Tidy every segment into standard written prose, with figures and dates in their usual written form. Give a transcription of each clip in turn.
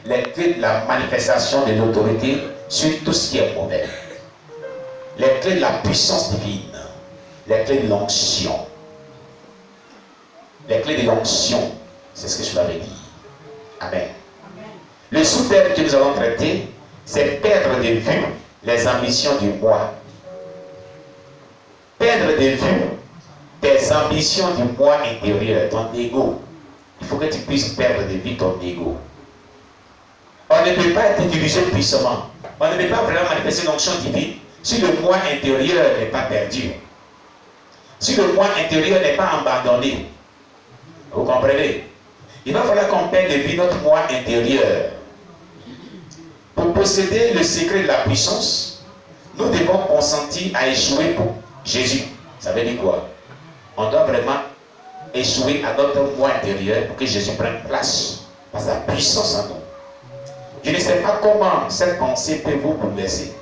les clés de la manifestation de l'autorité sur tout ce qui est mauvais. Les clés de la puissance divine. Les clés de l'onction. Les clés de l'onction. C'est ce que je l'avais dit. Amen. Le sous-thème que nous allons traiter, c'est perdre de vue les ambitions du moi. Perdre de vue tes ambitions du moi intérieur, ton ego. Il faut que tu puisses perdre de vue ton ego. On ne peut pas être dirigé puissamment. On ne peut pas vraiment manifester une onction divine si le moi intérieur n'est pas perdu. Si le moi intérieur n'est pas abandonné. Vous comprenez? Il va falloir qu'on perde de vue notre moi intérieur. Pour posséder le secret de la puissance, nous devons consentir à échouer pour Jésus. Ça veut dire quoi? On doit vraiment échouer à notre moi intérieur pour que Jésus prenne place. Par sa puissance en nous. Je ne sais pas comment cette pensée peut vous bouleverser.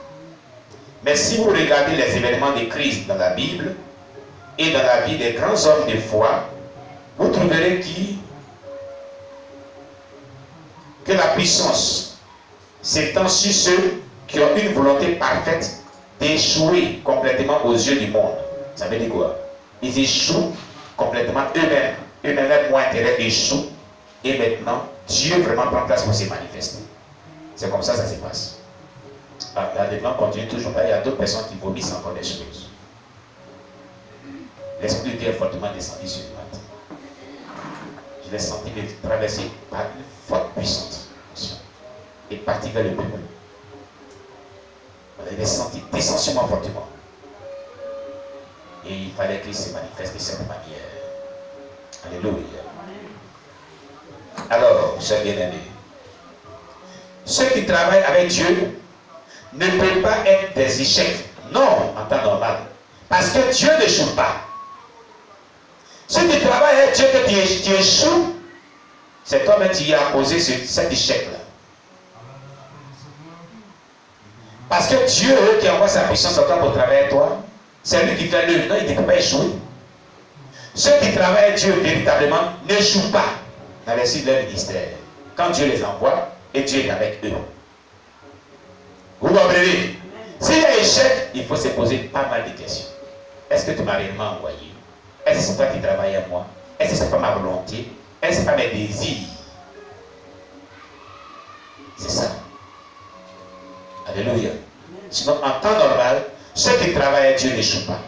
Mais si vous regardez les événements de crise dans la Bible et dans la vie des grands hommes de foi, vous trouverez que la puissance s'étend sur ceux qui ont une volonté parfaite d'échouer complètement aux yeux du monde. Ça veut dire quoi? Ils échouent complètement eux-mêmes. Eux-mêmes, leur moi intérieur échoue. Et maintenant, Dieu vraiment prend place pour se manifester. C'est comme ça que ça se passe. L'événement continue toujours pas. Il y a d'autres personnes qui vomissent encore des choses. L'Esprit de Dieu est fortement descendu sur le matin. Je l'ai senti me traverser par une forte puissance et partir vers le peuple. Je l'ai senti descensément fortement. Et il fallait qu'il se manifeste de cette manière. Alléluia. Alors, chers bien-aimés, ceux qui travaillent avec Dieu ne peuvent pas être des échecs. Non, en temps normal. Parce que Dieu n'échoue pas. Ceux qui travaillent avec Dieu, que tu échoues, c'est toi-même qui as causé cet échec-là. Parce que Dieu qui envoie sa puissance en toi pour travailler avec toi, c'est lui qui fait l'œuvre. Non, il ne peut pas échouer. Ceux qui travaillent avec Dieu véritablement n'échouent pas dans les sites de leur ministère. Quand Dieu les envoie, et Dieu est avec eux. Vous comprenez? S'il y a échec, il faut se poser pas mal de questions. Est-ce que tu m'as réellement envoyé? Est-ce que c'est toi qui travailles à moi? Est-ce que ce n'est pas ma volonté? Est-ce que ce n'est pas mes désirs? C'est ça. Alléluia. Sinon, en temps normal, ceux qui travaillent à Dieu n'échouent pas.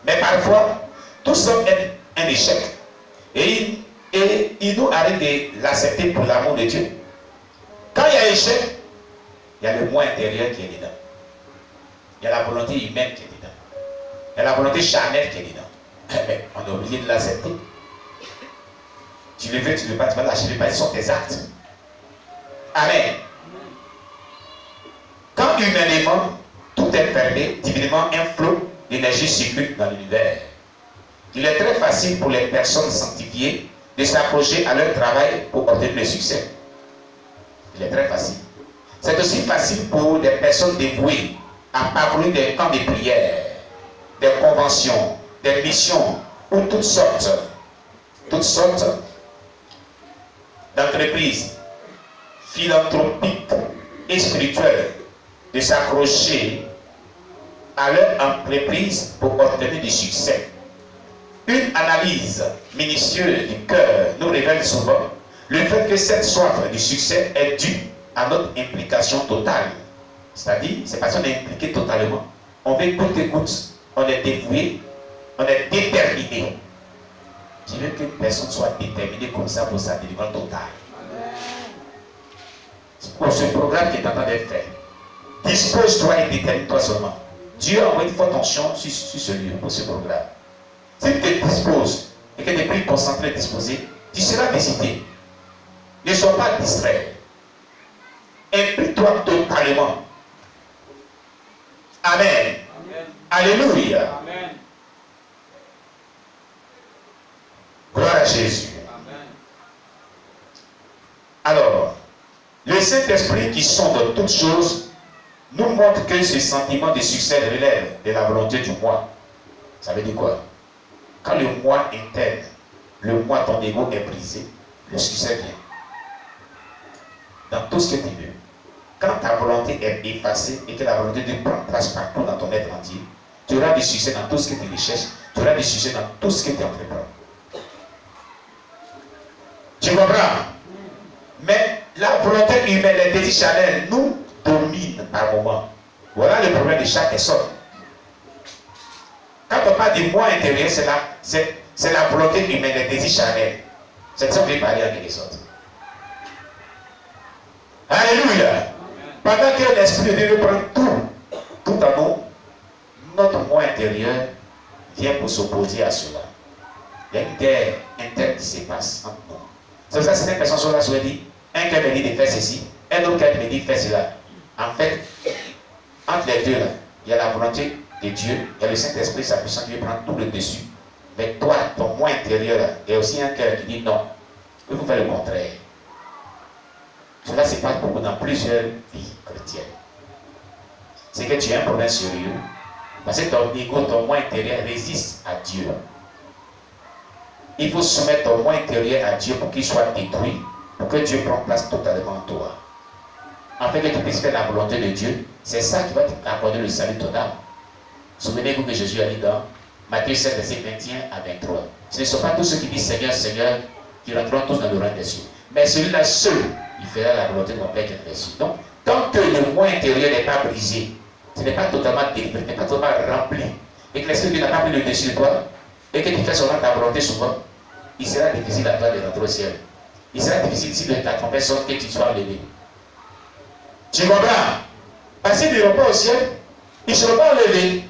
Mais parfois, tout semble être un échec. Et il nous arrive de l'accepter pour l'amour de Dieu. Quand il y a échec, il y a le moi intérieur qui est dedans. Il y a la volonté humaine qui est dedans. Il y a la volonté charnelle qui est dedans. Mais on a oublié de l'accepter. Tu le veux, tu ne veux pas, tu vas lâcher les pas, ce sont tes actes. Amen. Quand humainement, tout est fermé, divinement, un flot d'énergie circule dans l'univers. Il est très facile pour les personnes sanctifiées de s'approcher à leur travail pour obtenir le succès. Il est très facile. C'est aussi facile pour des personnes dévouées à parcourir des camps de prière, des conventions, des missions, ou toutes sortes d'entreprises philanthropiques et spirituelles, de s'accrocher à leur entreprise pour obtenir du succès. Une analyse minutieuse du cœur nous révèle souvent le fait que cette soif du succès est due à notre implication totale. C'est-à-dire, c'est parce qu'on est impliqué totalement. On veut coûte que coûte. On est dévoué, on est déterminé. Je veux qu'une personne soit déterminée comme ça pour sa délivrance totale. Pour ce programme qui est en train d'être fait, dispose-toi et détermine-toi seulement. Dieu a envoyé une forte tension sur ce lieu pour ce programme. Si tu te disposes et que tu es plus concentré et disposé, tu seras visité. Ne sois pas distrait. Implique-toi totalement. Amen. Amen. Alléluia. Amen. Gloire à Jésus. Amen. Alors, le Saint-Esprit qui sonde toutes choses nous montre que ce sentiment de succès relève de la volonté du moi. Ça veut dire quoi? Quand le moi interne, le moi, ton ego est brisé, le succès vient. dans tout ce que tu veux. Quand ta volonté est effacée et que la volonté de Dieu prend place partout dans ton être entier, tu auras du succès dans tout ce que tu recherches, tu auras du succès dans tout ce que tu entreprends. Tu comprends? Mais la volonté humaine, les désirs charnels, nous dominent par moment. Voilà le problème de chaque personne. Quand on parle du moi intérieur, c'est la volonté humaine, les désirs charnels. C'est ça que je vais parler en quelque sorte. Alléluia. Pendant que l'Esprit de Dieu prend tout en nous, notre moi intérieur vient pour s'opposer à cela. Il y a une guerre interne qui se passe entre nous. C'est pour ça que certaines personnes sont là, je dis, un cœur me dit de faire ceci, un autre cœur me dit de faire cela. En fait, entre les deux là, il y a la volonté de Dieu, il y a le Saint-Esprit, sa puissance qui prend tout le dessus. Mais toi, ton moi intérieur là, il y a aussi un cœur qui dit non, il faut faire le contraire. Cela se passe beaucoup dans plusieurs vies chrétiennes. C'est que tu as un problème sérieux. Parce que ton ego, ton moi intérieur résiste à Dieu. Il faut soumettre ton moi intérieur à Dieu pour qu'il soit détruit, pour que Dieu prenne place totalement en toi. Afin que tu puisses faire la volonté de Dieu, c'est ça qui va t'accorder le salut total. Souvenez-vous que Jésus a dit dans Matthieu 7, verset 21 à 23. Ce ne sont pas tous ceux qui disent Seigneur, Seigneur, qui rentreront tous dans le règne des cieux. Mais celui-là seul, il fera la volonté de mon Père qui est dans les cieux. Donc, tant que le moi intérieur n'est pas brisé, ce n'est pas totalement délivré, n'est pas totalement rempli, et que l'Esprit n'a pas pris le dessus de toi, et que tu fais seulement ta volonté souvent, il sera difficile à toi de rentrer au ciel. Il sera difficile si de ta trompette sonne que tu sois enlevé. Tu comprends? Parce qu'ils n'iront pas au ciel, ils ne seront pas enlevés.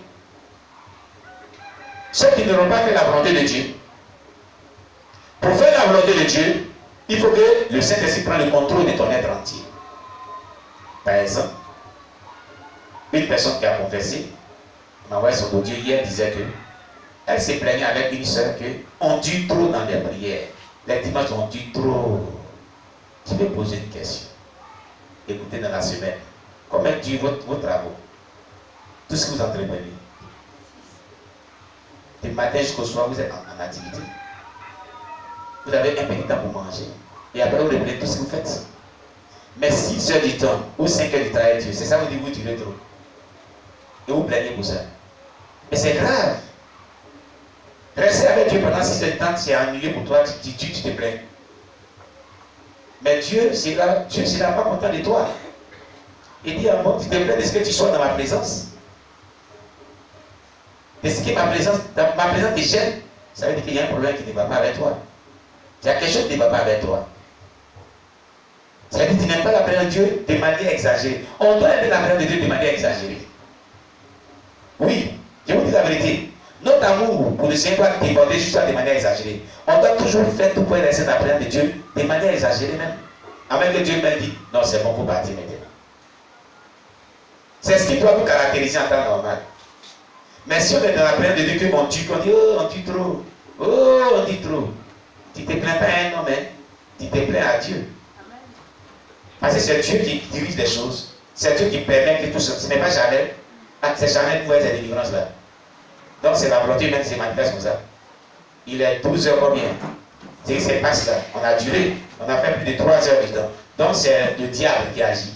Ceux qui n'auront pas fait la volonté de Dieu. Pour faire la volonté de Dieu, il faut que le Saint-Esprit prenne le contrôle de ton être entier. Par exemple, une personne qui a confessé, m'a envoyé son audio hier, disait que elle s'est plaignée avec une soeur qu'on dure trop dans les prières. Les dimanches, on dure trop. Je vais poser une question. Écoutez dans la semaine. Combien dure vos travaux? Tout ce que vous entreprenez. Du matin jusqu'au soir, vous êtes en activité. Vous avez un peu de temps pour manger. Et après, vous reprenez tout ce que vous faites. Mais 6 heures du temps ou 5 heures du temps avec Dieu, c'est ça vous dites, vous durez trop. Et vous plaignez pour ça. Mais c'est grave. Rester avec Dieu pendant 6 heures du temps, c'est ennuyé pour toi, tu te plains. Mais Dieu, c'est là pas content de toi. Il dit à moi, tu te plains de ce que tu sois dans ma présence. De ce que ma présence te gêne. Ça veut dire qu'il y a un problème qui ne va pas avec toi. Il y a quelque chose qui ne va pas avec toi. Ça veut dire que tu n'aimes pas la présence de Dieu de manière exagérée. On doit aimer la présence de Dieu de manière exagérée. Oui, je vous dis la vérité. Notre amour pour le Seigneur doit déborder juste de manière exagérée. On doit toujours faire tout pour rester dans la présence de Dieu de manière exagérée même. Avant que Dieu me dise, non, c'est bon, vous partez maintenant. C'est ce qui doit vous caractériser en temps normal. Mais si on est dans la présence de Dieu, qu'on tue, qu'on dit, oh, on tue trop. Oh, on dit trop. Tu ne te plains pas à un homme, hein? Tu te plains à Dieu. Parce que c'est Dieu qui dirige les choses. C'est Dieu qui permet que tout ça. Ce n'est pas jamais. C'est jamais pour cette délivrance-là. Donc c'est la volonté humaine qui se manifeste comme ça. Il est 12 heures combien? C'est ce qui se passe là. On a duré. On a fait plus de 3 heures de temps. Donc c'est le diable qui agit.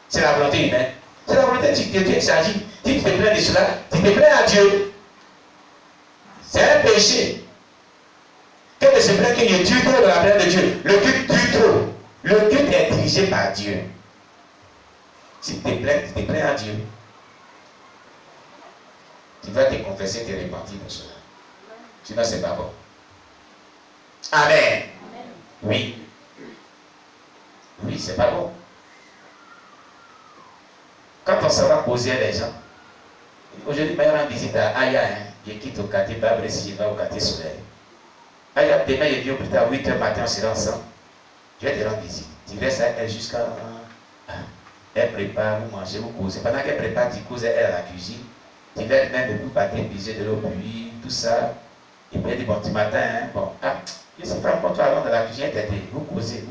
C'est la volonté humaine. C'est la volonté de Dieu qui agit. Si tu te plains de cela, tu te plains à Dieu. C'est un péché. Que de se plaindre qu'il y a Dieu trop dans la présence de Dieu. Le culte dure trop. Le culte est dirigé par Dieu. Si tu te plains à Dieu. Tu vas te confesser, te repentir pour cela. Sinon, c'est pas bon. Amen. Amen. Oui. Oui, c'est pas bon. Quand on s'en va poser les gens, aujourd'hui, je rends visite à Aya, je quitte au quartier Babressi, je vais au quartier Soleil. Aya, demain, je viens au plus tard, 8h matin, on sera ensemble. Je vais te rendre visite. Tu restes à elle jusqu'à. Elle prépare, vous mangez, vous causez. Pendant qu'elle prépare, tu causes elle à la cuisine. Tu vas même vous partir, piger de l'eau pluie, tout ça. Et puis elle dit, bon, du matin, hein, bon, je sais pas quand tu allons dans la cuisine, vous causez.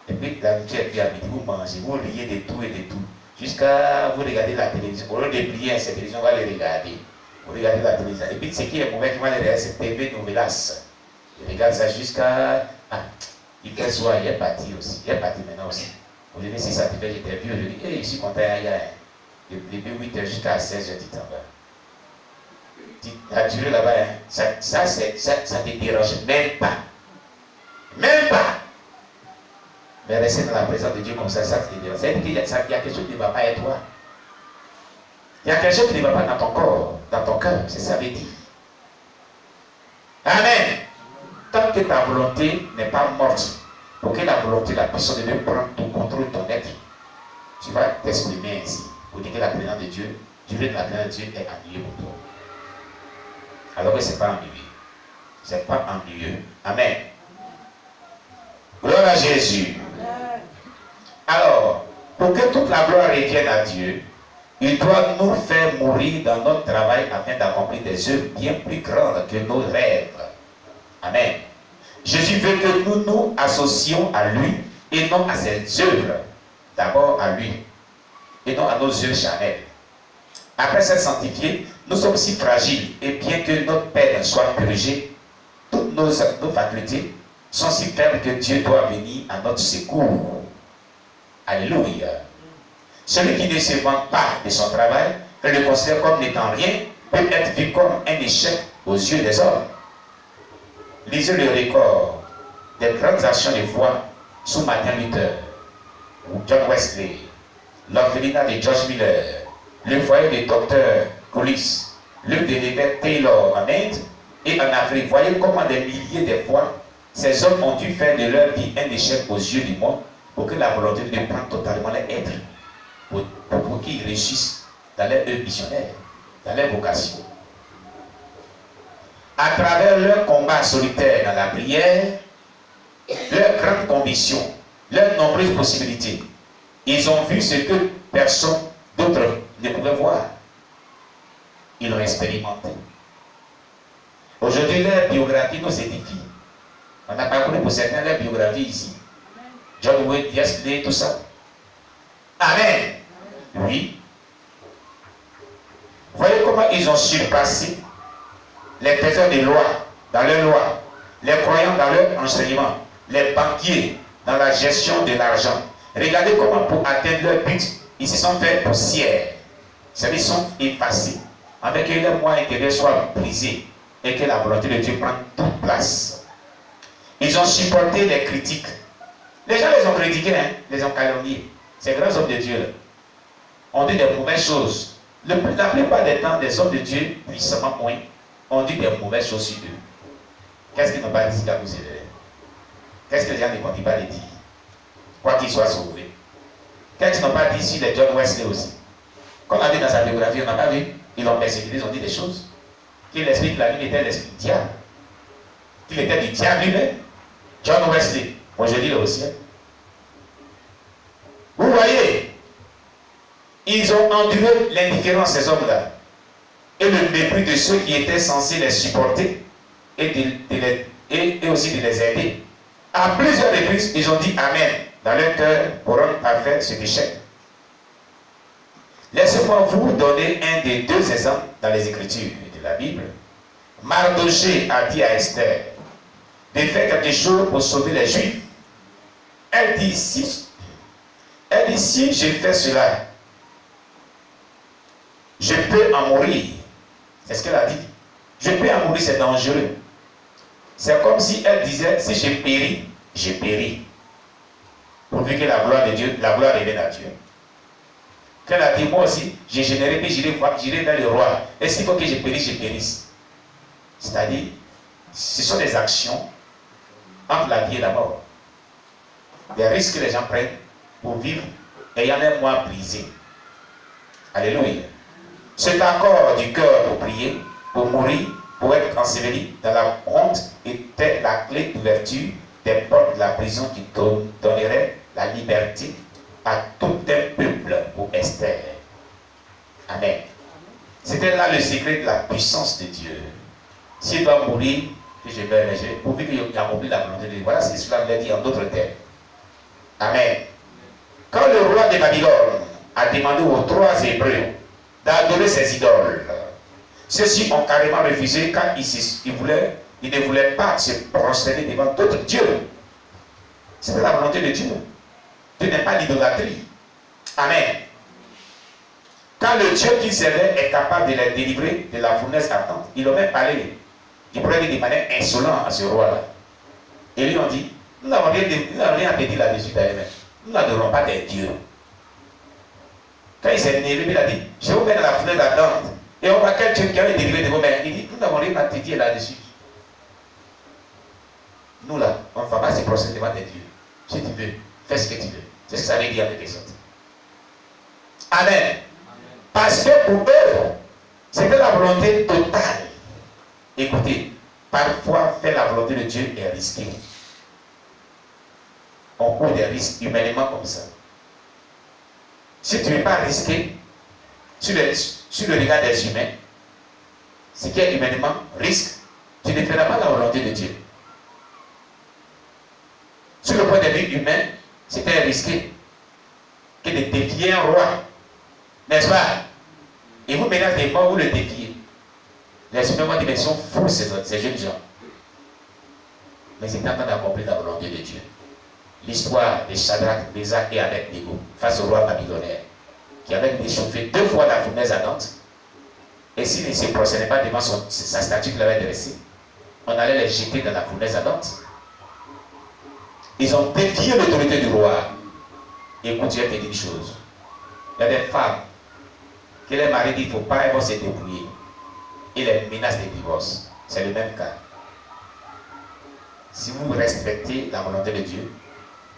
Et puis la nourriture est à midi, vous mangez, vous riez de tout et de tout. Jusqu'à vous regarder la télévision. Au lieu de plier cette télévision, on va les regarder. Vous regardez la télévision. Et puis ce qui est mauvais, qui va les regarder, c'est TV Novelas. Je regarde ça jusqu'à. Il fait soir, il est parti aussi. Il est parti maintenant aussi. Aujourd'hui, si ça te fait, j'étais vieux, je dis, hey, je suis content, il y a depuis 8 h jusqu'à 16 h, tu t'en vas. Tu as duré là-bas, hein? Ça te dérange même pas. Même pas. Mais rester dans la présence de Dieu comme ça te dérange. C'est-à-dire qu'il y a quelque chose qui ne va pas être toi. Il y a quelque chose qui ne va pas dans ton corps, dans ton cœur. C'est ça que ça veut dire. Amen. Tant que ta volonté n'est pas morte, pour que la volonté, la puissance de Dieu prenne tout contrôle de ton être, tu vas t'exprimer ainsi. Pour dire que la présence de Dieu, durée de la présence de Dieu est ennuyeux pour toi. Alors que ce n'est pas ennuyeux. Ce n'est pas ennuyeux. Amen. Gloire à Jésus. Alors, pour que toute la gloire revienne à Dieu, il doit nous faire mourir dans notre travail afin d'accomplir des œuvres bien plus grandes que nos rêves. Amen. Jésus veut que nous nous associons à lui et non à ses œuvres. D'abord à lui et non à nos œuvres charnelles. Après s'être sanctifiés, nous sommes si fragiles et bien que notre peine soit purgée, toutes nos facultés sont si faibles que Dieu doit venir à notre secours. Alléluia. Celui qui ne se vante pas de son travail, et le considère comme n'étant rien, peut être vu comme un échec aux yeux des hommes. Lisez le record des grandes actions de foi sous Martin Luther, ou John Wesley, l'orphelinat de George Miller, le foyer de Dr. Collis, l'œuvre de l'évêque Taylor en Inde et en Afrique. Voyez comment des milliers de fois ces hommes ont dû faire de leur vie un échec aux yeux du monde pour que la volonté de Dieu prenne totalement leur être, pour qu'ils réussissent dans leur œuvre missionnaire, dans leur vocation. À travers leur combat solitaire dans la prière, leur grande conviction, leurs nombreuses possibilités, ils ont vu ce que personne d'autre ne pouvait voir. Ils l'ont expérimenté. Aujourd'hui, leur biographie nous édifie. On n'a pas connu pour certains leur biographie ici. John Wesley, tout ça. Amen. Oui. Voyez comment ils ont surpassé les faiseurs de loi dans leur loi, les croyants dans leur enseignement, les banquiers dans la gestion de l'argent. Regardez comment pour atteindre leur but, ils se sont fait poussière. C'est-à-dire qu'ils sont effacés, afin que leur moi intérieur soit brisé et que la volonté de Dieu prenne toute place. Ils ont supporté les critiques. Les gens les ont critiqués, hein, les ont calomniés. Ces grands hommes de Dieu là, ont dit des mauvaises choses. La plupart des temps, des hommes de Dieu, puissamment moins, ont dit des mauvaises choses sur eux. Qu'est-ce qu'ils n'ont pas dit à vous? Qu'est-ce que les gens ne continuent pas de dire? Quoi qu'ils soient sauvés. Qu'est-ce qu'ils n'ont pas dit sur les John Wesley aussi? Comme on a vu dans sa biographie, on n'a pas vu. Ils l'ont persécuté, ils ont dit des choses. Qu'il explique que la Bible était l'esprit du diable. Qu'il était du diable lui-même. John Wesley. Moi je dis le aussi. Vous voyez, ils ont enduré l'indifférence de ces hommes-là et le mépris de ceux qui étaient censés les supporter et aussi de les aider. À plusieurs reprises, ils ont dit Amen dans leur cœur pour rendre parfait ce échec. Laissez-moi vous donner un des deux exemples dans les Écritures de la Bible. Mardochée a dit à Esther de faire quelque chose pour sauver les Juifs. Elle dit si je fais cela, je peux en mourir. C'est ce qu'elle a dit. Je peux en mourir, c'est dangereux. C'est comme si elle disait, si je péris, je péris. Pourvu que la gloire de Dieu, la gloire revienne à Dieu. Qu'elle a dit, moi aussi, j'ai généré, puis j'irai vers le roi. Et s'il faut que je périsse, je périsse. C'est-à-dire, ce sont des actions entre la vie et la mort. Des risques que les gens prennent pour vivre ayant un moi brisé. Alléluia. Cet accord du cœur pour prier, pour mourir, pour être enseveli dans la honte était la clé d'ouverture des portes de la prison qui donnerait la liberté à tout un peuple pour Esther. Amen. C'était là le secret de la puissance de Dieu. S'il doit mourir, que je vais léger, pourvu qu'il ait accompli la volonté de Dieu. Voilà ce que cela veut dire en d'autres termes. Amen. Quand le roi de Babylone a demandé aux 3 Hébreux d'adorer ses idoles, ceux-ci ont carrément refusé car ils ne voulaient pas se prosterner devant d'autres dieux. C'était la volonté de Dieu. Dieu n'est pas l'idolâtrie. Amen. Quand le Dieu qui servait est capable de les délivrer de la fournaise ardente, il a même parlé. Il pourrait dire de manière insolente à ce roi-là. Et lui on dit, nous n'avons rien à dire là-dessus d'ailleurs. Nous n'adorons pas des dieux. Quand il s'est énervé, il a dit, je vous mets dans la fournaise ardente. Et on voit quel Dieu qui avait délivré de vos mains. Il dit, nous n'avons rien à te dire là-dessus. Nous là, on ne va pas se procéder devant des dieux. Si tu veux, fais ce que tu veux. C'est ce que ça veut dire avec les autres. Amen. Parce que pour eux, c'était la volonté totale. Écoutez, parfois faire la volonté de Dieu est risqué. On court des risques humainement comme ça. Si tu ne veux pas risquer, sur le regard des humains, ce qui est humainement risque, tu ne feras pas la volonté de Dieu. Sur le point de vue humain, c'était risqué que de défier un roi. N'est-ce pas? Et vous menacez des morts, vous le défiez. Les humains vont dire, mais ils sont fous ces jeunes gens. Mais ils étaient en train d'accomplir la volonté de Dieu. L'histoire de Shadrach, Meshach et Abednego face au roi babylonien, qui avait déchauffé 2 fois la fournaise ardente. Et s'il ne se procédait pas devant sa statue qu'il avait dressée, on allait les jeter dans la fournaise ardente. Ils ont défié l'autorité du roi. Écoute, je vais te dire une chose. Il y a des femmes que les maris disent qu'il ne faut pas, elles vont se débrouiller. Et les menaces de divorce. C'est le même cas. Si vous respectez la volonté de Dieu,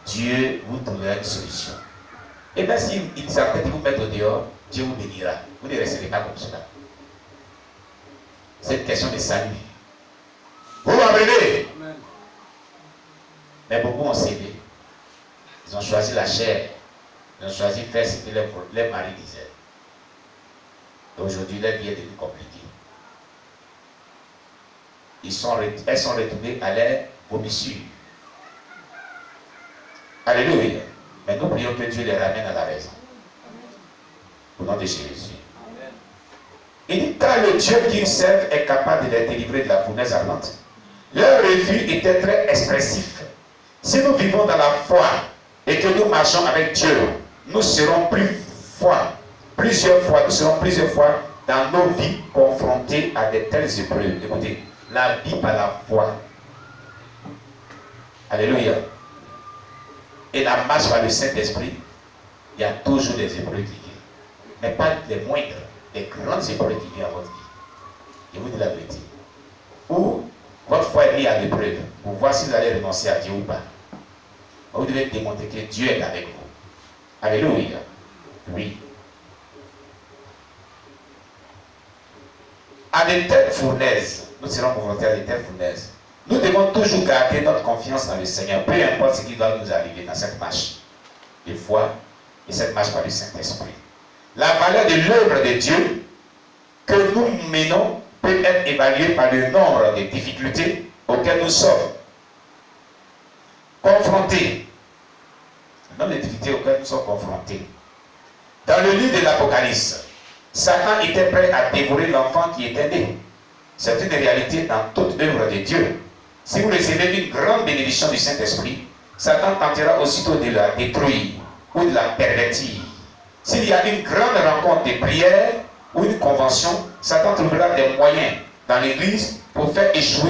Dieu vous trouvera une solution. Et bien s'il s'apprête de vous mettre au dehors, Dieu vous bénira. Vous ne resterez pas comme cela. C'est une question de salut. Vous m'apprenez? Mais beaucoup ont cédé. Ils ont choisi la chair. Ils ont choisi de faire ce que les maris disaient. Et aujourd'hui, leur vie est devenue compliquée. Elles sont retournées à leur vomissure. Alléluia. Mais nous prions que Dieu les ramène à la raison. Au nom de Jésus. Il dit, car le Dieu qu'ils servent est capable de les délivrer de la fournaise ardente. Leur refus était très expressif. Si nous vivons dans la foi et que nous marchons avec Dieu, nous serons plusieurs fois dans nos vies confrontés à de telles épreuves. Écoutez, la vie par la foi. Alléluia. Et la marche par le Saint-Esprit, il y a toujours des épreuves qui viennent. Mais pas les moindres, les grandes épreuves qui viennent à votre vie. Je vous dis la vérité. Ou votre foi est mise à l'épreuve pour voir si vous allez renoncer à Dieu ou pas. Vous devez démontrer que Dieu est avec vous. Alléluia. Oui. À de telles fournaises, nous serons confrontés à de telles fournaises. Nous devons toujours garder notre confiance dans le Seigneur, peu importe ce qui va nous arriver dans cette marche de foi et cette marche par le Saint-Esprit. La valeur de l'œuvre de Dieu que nous menons peut être évaluée par le nombre de difficultés auxquelles nous sommes confrontés. Le nombre de difficultés auxquelles nous sommes confrontés. Dans le livre de l'Apocalypse, Satan était prêt à dévorer l'enfant qui était né. C'est une réalité dans toute œuvre de Dieu. Si vous recevez une grande bénédiction du Saint-Esprit, Satan tentera aussitôt de la détruire ou de la pervertir. S'il y a une grande rencontre de prière ou une convention, Satan trouvera des moyens dans l'église pour faire échouer